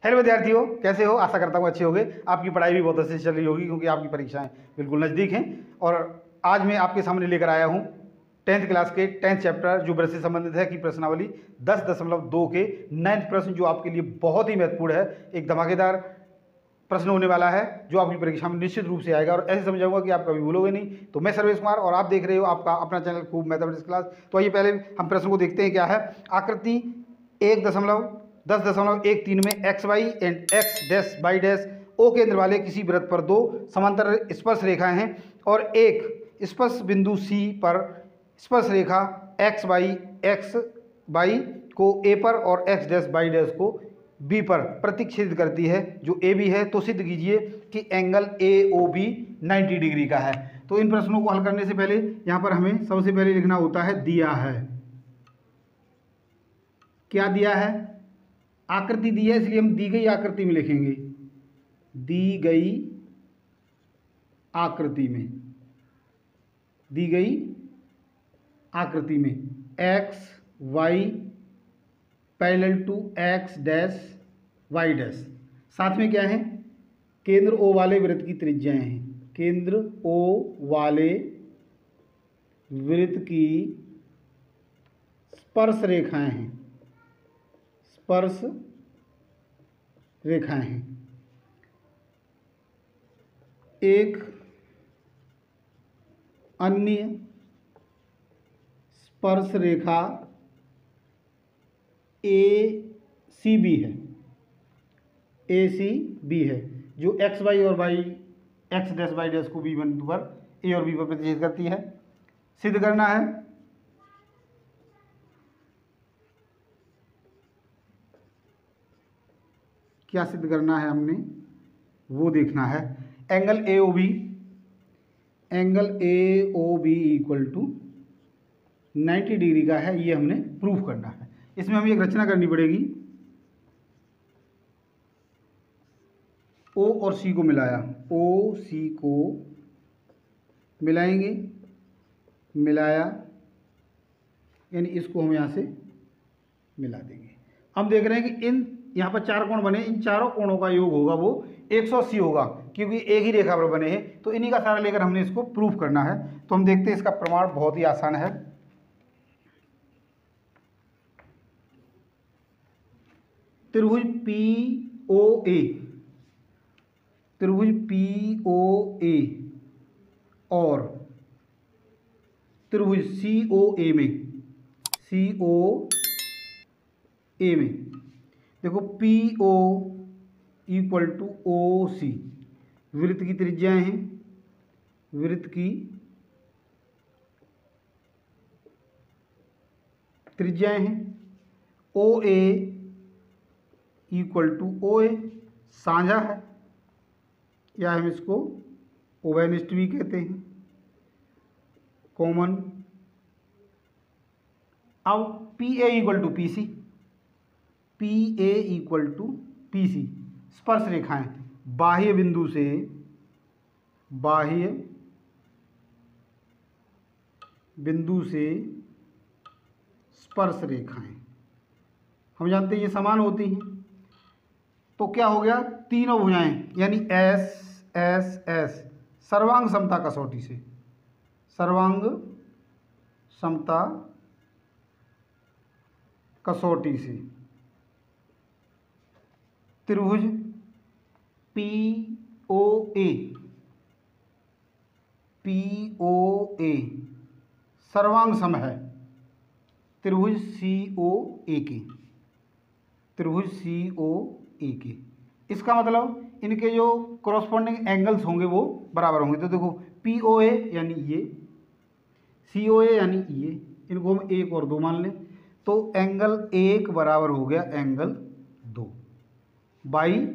Hello विद्यार्थियों, कैसे हो? आशा करता हूँ अच्छे होंगे। आपकी पढ़ाई भी बहुत अच्छी चल रही होगी क्योंकि आपकी परीक्षाएं बिल्कुल नज़दीक हैं। और आज मैं आपके सामने लेकर आया हूँ 10th क्लास के 10th चैप्टर जो ब्रज से संबंधित है की प्रश्नावली 10.2 के 9th प्रश्न, जो आपके लिए बहुत ही महत्वपूर्ण है। एक धमाकेदार प्रश्न होने वाला है जो आपकी परीक्षा में निश्चित रूप से आएगा और ऐसे समझाऊंगा कि आप कभी भूलोगे नहीं। तो मैं सर्वेश कुमार और आप देख रहे हो आपका अपना चैनल खूब मैथमेटिक्स क्लास। तो आइए पहले हम प्रश्न को देखते हैं क्या है। आकृति 1.10.13 में X Y and X dash Y dash O केंद्र वाले किसी वृत्त पर दो समांतर स्पर्श रेखाएं हैं और एक स्पर्श बिंदु सी पर स्पर्श रेखा एक्स बाई को ए पर और एक्स डैश बाई डैश को बी पर प्रतिच्छेद करती है जो ए बी है। तो सिद्ध कीजिए कि angle A O B 90 degree का है। तो इन प्रश्नों को हल करने से पहले यहाँ पर हमें सबसे पहले लिखना होता है दिया है। क्या दिया है? आकृति दी है, इसलिए हम दी गई आकृति में लिखेंगे। दी गई आकृति में, दी गई आकृति में X Y parallel to X dash Y dash. साथ में क्या है? केंद्र ओ वाले वृत्त की त्रिज्याएं हैं। केंद्र ओ वाले वृत्त की स्पर्श रेखाएं हैं। स्पर्श रेखाएं हैं। एक अन्य स्पर्श रेखा ए सी बी है। ए सी बी है जो एक्स वाई और Y X dash Y dash को बी बिंदु पर ए और बी पर प्रतिच्छेद करती है। सिद्ध करना है। क्या सिद्ध करना है हमने वो देखना है। Angle A O B, angle A O B equal to 90 degree का है, ये हमने प्रूफ करना है। इसमें हमें एक रचना करनी पड़ेगी। ओ और सी को मिलाया, ओ सी को मिलाएंगे, मिलाया यानी इसको हम यहाँ से मिला देंगे। हम देख रहे हैं कि इन यहाँ पर चार कोण बने, इन चारों कोणों का योग होगा वो 180 होगा क्योंकि एक ही रेखा पर बने हैं। तो इन्हीं का सारा लेकर हमने इसको प्रूफ करना है। तो हम देखते हैं, इसका प्रमाण बहुत ही आसान है। त्रिभुज पी ओ ए, त्रिभुज पी ओ ए और त्रिभुज सी ओ ए में, सी ओ ए में देखो P O equal to O C, वृत्त की त्रिज्याएं हैं। वृत्त की त्रिज्याएं हैं। ओ ए इक्वल टू ओ ए साझा है, या हम इसको ओवेनिस्ट भी कहते हैं, कॉमन। अब P A equal to P C, P A equal to P C स्पर्श रेखाएं बाह्य बिंदु से, बाह्य बिंदु से स्पर्श रेखाएं हम जानते हैं ये समान होती हैं। तो क्या हो गया? तीनों भुजाएं यानी एस एस एस सर्वांग समता कसौटी से, सर्वांग समता कसौटी से त्रिभुज पी ओ ए, पी ओ ए सर्वांग सम है त्रिभुज सी ओ ए के, त्रिभुज सी ओ ए के। इसका मतलब इनके जो कॉरस्पॉन्डिंग एंगल्स होंगे वो बराबर होंगे। तो देखो पी ओ ए यानी ये, सी ओ ए यानी ये, इनको हम 1 और 2 मान लें। तो एंगल 1 बराबर हो गया angle 2 by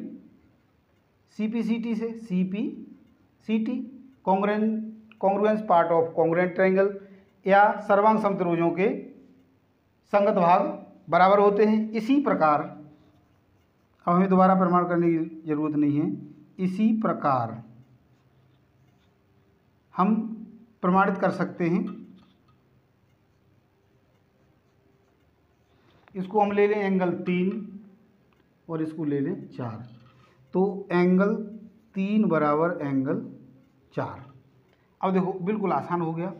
C P C T से, C P C T congruence part of congruent triangle, या सर्वांग समत्रिभुजों के संगत भाग बराबर होते हैं। इसी प्रकार अब हमें दोबारा प्रमाण करने की जरूरत नहीं है। इसी प्रकार हम प्रमाणित कर सकते हैं। इसको हम ले लें एंगल 3 और इसको ले लें 4, तो एंगल 3 बराबर एंगल 4। अब देखो बिल्कुल आसान हो गया।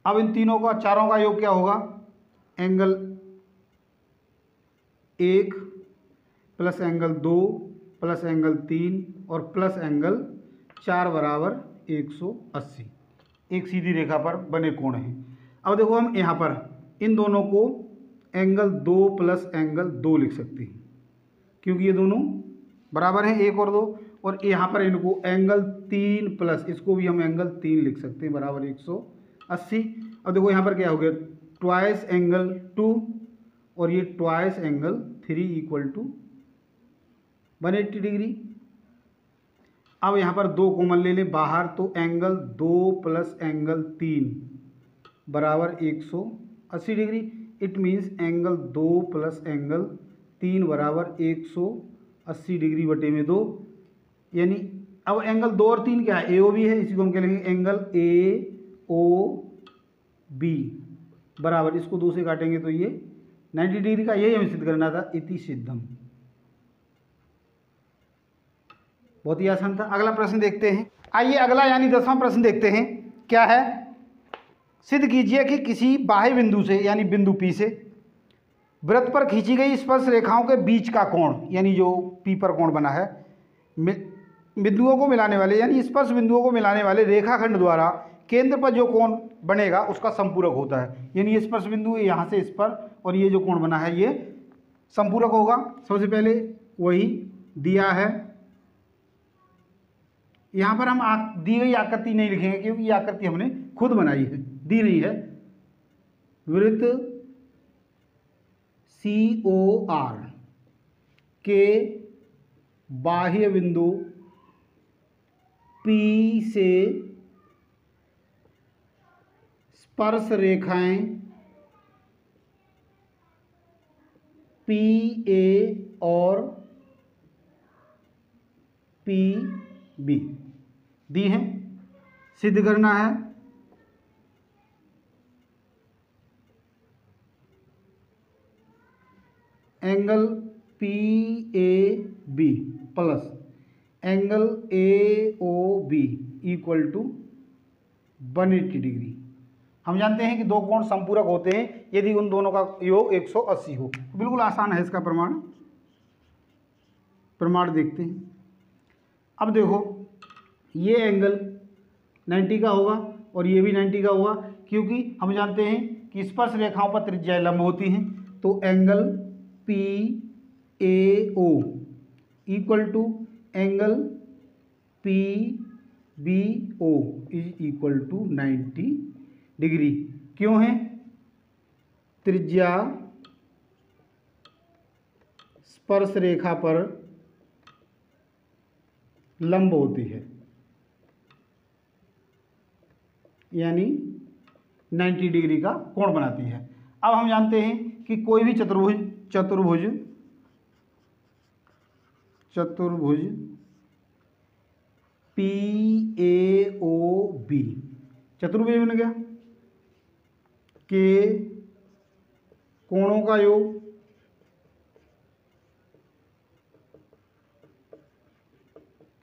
अब इन तीनों का, चारों का योग क्या होगा? Angle 1 plus angle 2 plus angle 3 और प्लस एंगल 4 बराबर 180। एक सीधी रेखा पर बने कोण हैं। अब देखो हम यहाँ पर इन दोनों को एंगल 2 प्लस एंगल 2 लिख सकते हैं, क्योंकि ये दोनों बराबर हैं 1 और 2। और यहाँ पर इनको एंगल 3 प्लस, इसको भी हम एंगल 3 लिख सकते हैं, बराबर 180। अब देखो यहाँ पर क्या हो गया? ट्वाइस एंगल 2 और ये twice angle 3 equal to 180 degree. अब यहाँ पर 2 कॉमन ले लें बाहर, तो एंगल 2 प्लस एंगल 3 बराबर 180 degree. It means angle 2 plus angle 3 बराबर 180 डिग्री बटे में 2। यानी अब एंगल 2 और 3 क्या है? ए ओ बी है, इसी को हम क्या लेंगे? एंगल ए ओ बी बराबर, इसको 2 से काटेंगे तो ये 90 डिग्री का। यही हमें सिद्ध करना था, इति सिद्धम। बहुत ही आसान था। अगला प्रश्न देखते हैं। आइए अगला यानी 10वां प्रश्न देखते हैं। क्या है? सिद्ध कीजिए कि किसी बाह्य बिंदु से यानी बिंदु P से वृत्त पर खींची गई स्पर्श रेखाओं के बीच का कोण, यानी जो P पर कोण बना है, बिंदुओं को मिलाने वाले यानी स्पर्श बिंदुओं को मिलाने वाले रेखाखंड द्वारा केंद्र पर जो कोण बनेगा उसका संपूरक होता है। यानी ये स्पर्श बिंदु यहाँ से इस पर और ये जो कोण बना है ये संपूरक होगा। सबसे पहले वही दिया है। यहाँ पर हम दी गई आकृति नहीं लिखेंगे, क्योंकि ये आकृति हमने खुद बनाई है, दी नहीं है। वृत्त COR के बाह्य बिंदु P से स्पर्श रेखाएं PA और PB दी हैं। सिद्ध करना है angle PAB plus angle AOB equal to 180 degree. हम जानते हैं कि दो कोण संपूरक होते हैं यदि उन दोनों का योग 180 हो। तो बिल्कुल आसान है इसका प्रमाण देखते हैं। अब देखो ये एंगल 90 का होगा और ये भी 90 का होगा, क्योंकि हम जानते हैं कि स्पर्श रेखाओं पर त्रिज्याएं लंब होती हैं। तो angle PAO equal to angle PBO is equal to 90 degree. क्यों है? त्रिज्या स्पर्श रेखा पर लंब होती है, यानी 90 डिग्री का कोण बनाती है। अब हम जानते हैं कि कोई भी चतुर्भुज PAOB चतुर्भुज बन गया के कोणों का योग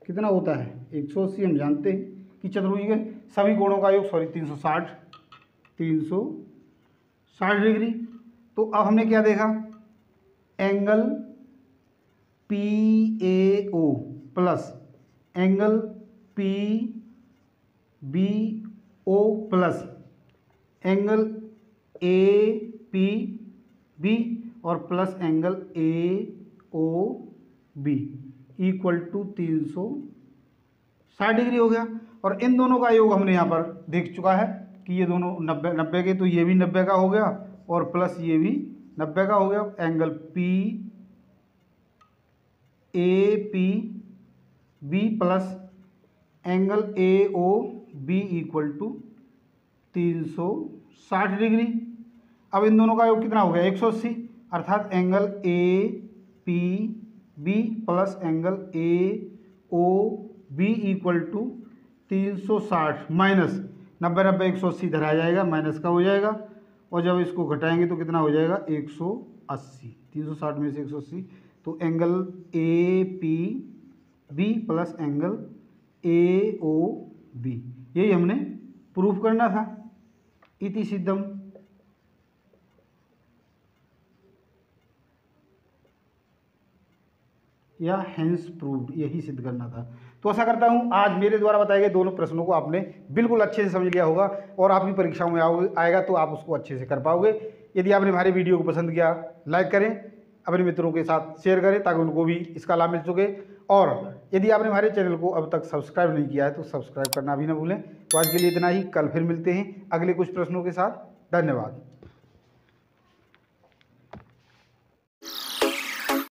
कितना होता है? 180। हम जानते हैं कि चतुर्भुज के सभी कोणों का योग 360 डिग्री। तो अब हमने क्या देखा? Angle PAO plus angle PBO plus angle APB और plus angle AOB equal to 360 degree हो गया। और इन दोनों का योग हमने यहाँ पर देख चुका है कि ये दोनों 90 के, तो ये भी 90 का हो गया और प्लस ये भी 90 का हो गया। Angle PAPB plus angle AOB equal to 360 degree. अब इन दोनों का योग कितना हो गया? 180, अर्थात angle APB plus angle AOB equal to 360 minus 90 180 इधर आ जाएगा, माइनस का हो जाएगा और जब इसको घटाएंगे तो कितना हो जाएगा? 180, 360 में से 180, तो angle A P B plus angle A O B, यही हमने प्रूफ करना था। इति सिद्धम। या हेंस प्रूव्ड, यही सिद्ध करना था। तो आशा करता हूँ आज मेरे द्वारा बताए गए दोनों प्रश्नों को आपने बिल्कुल अच्छे से समझ लिया होगा और आपकी परीक्षाओं में आएगा तो आप उसको अच्छे से कर पाओगे। यदि आपने हमारे वीडियो को पसंद किया, लाइक करें, अपने मित्रों के साथ शेयर करें ताकि उनको भी इसका लाभ मिल सके। और यदि आपने हमारे चैनल को अब तक सब्सक्राइब नहीं किया है तो सब्सक्राइब करना भी ना भूलें। तो आज के लिए इतना ही, कल फिर मिलते हैं अगले कुछ प्रश्नों के साथ। धन्यवाद।